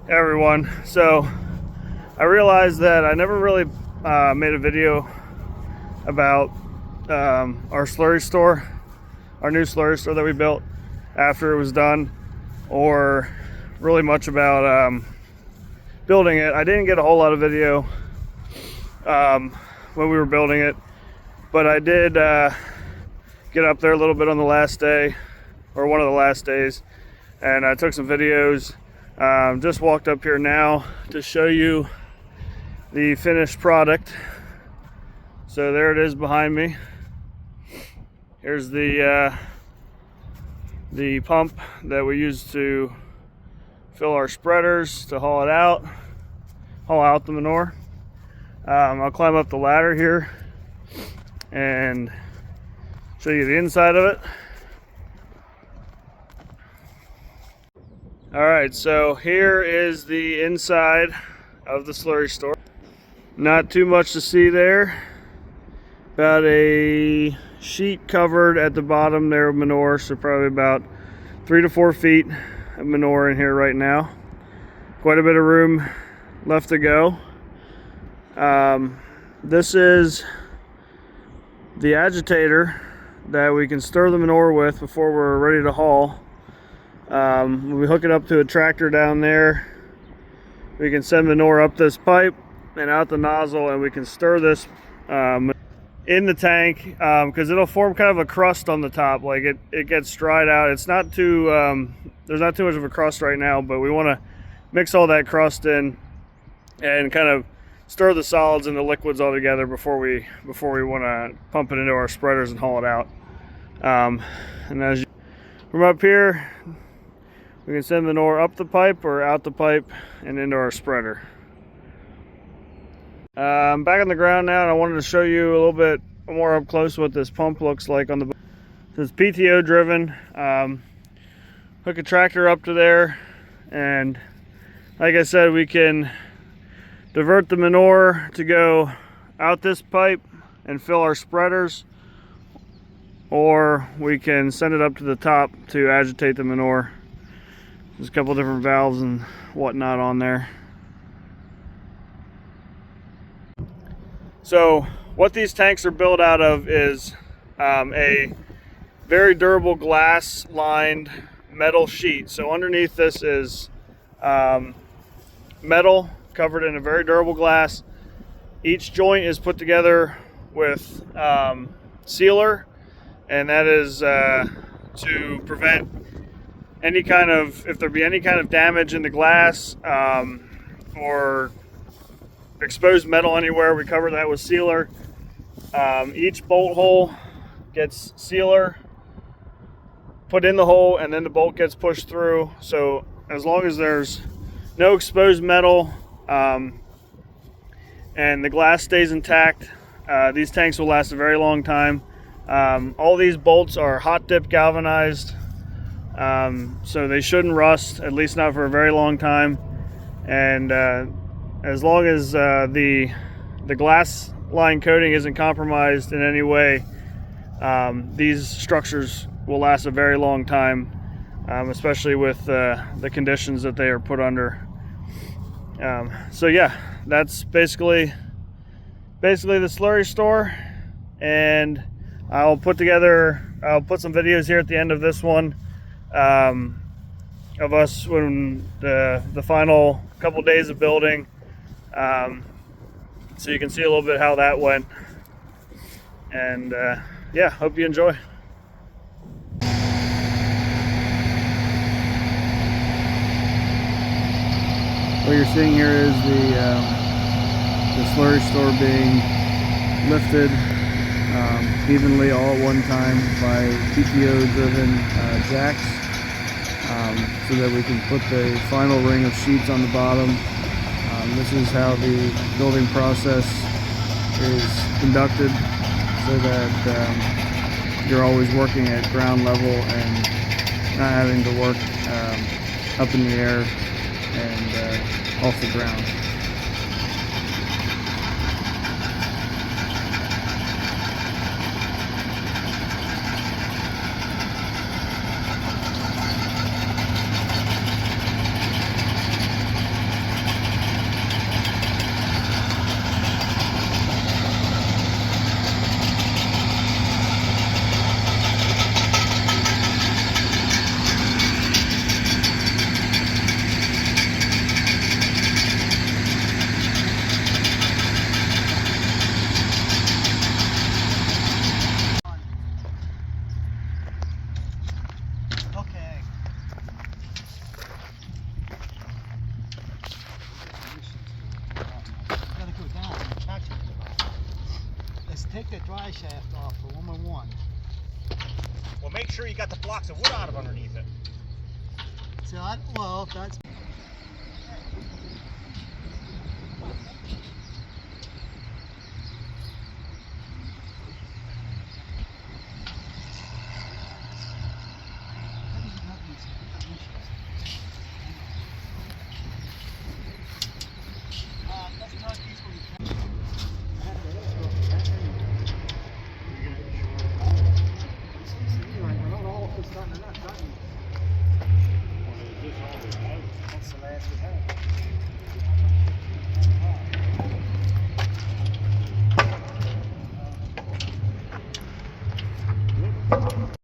Hey everyone, so I realized that I never really made a video about our Slurrystore, our new Slurrystore that we built after it was done, or really much about building it. I didn't get a whole lot of video when we were building it, but I did get up there a little bit on the last day, or one of the last days, and I took some videos. Just walked up here now to show you the finished product. So there it is behind me. Here's the pump that we use to fill our spreaders to haul out the manure. I'll climb up the ladder here and show you the inside of it. All right, so here is the inside of the Slurrystore. Not too much to see there. About a sheet covered at the bottom there of manure, so probably about 3 to 4 feet of manure in here right now. Quite a bit of room left to go. This is the agitator that we can stir the manure with before we're ready to haul. We hook it up to a tractor down there. We can send manure up this pipe and out the nozzle, and we can stir this in the tank because it'll form kind of a crust on the top. Like it gets dried out. It's not too there's not too much of a crust right now, but we want to mix all that crust in and kind of stir the solids and the liquids all together before we want to pump it into our spreaders and haul it out. And as from up here, we can send manure up the pipe or out the pipe and into our spreader. I'm back on the ground now, and I wanted to show you a little bit more up close what this pump looks like on the. It's PTO driven. Hook a tractor up to there, and like I said, we can divert the manure to go out this pipe and fill our spreaders, or we can send it up to the top to agitate the manure. There's a couple different valves and whatnot on there. So what these tanks are built out of is a very durable glass lined metal sheet. So underneath this is metal covered in a very durable glass. Each joint is put together with sealer, and that is to prevent any kind of, if there be any kind of damage in the glass or exposed metal anywhere, we cover that with sealer. Each bolt hole gets sealer put in the hole, and then the bolt gets pushed through. So as long as there's no exposed metal and the glass stays intact, these tanks will last a very long time. All these bolts are hot dip galvanized, so they shouldn't rust, at least not for a very long time. And as long as the glass line coating isn't compromised in any way, these structures will last a very long time, especially with the conditions that they are put under. So yeah, that's basically the Slurrystore, and I'll put some videos here at the end of this one of us when the final couple days of building, so you can see a little bit how that went. And yeah, hope you enjoy. What you're seeing here is the Slurrystore being lifted evenly all at one time by PTO driven jacks, so that we can put the final ring of sheets on the bottom. This is how the building process is conducted, so that you're always working at ground level and not having to work up in the air and off the ground. take the dry shaft off for 1x1. Well, make sure you got the blocks of wood out of underneath it. So, well, that's...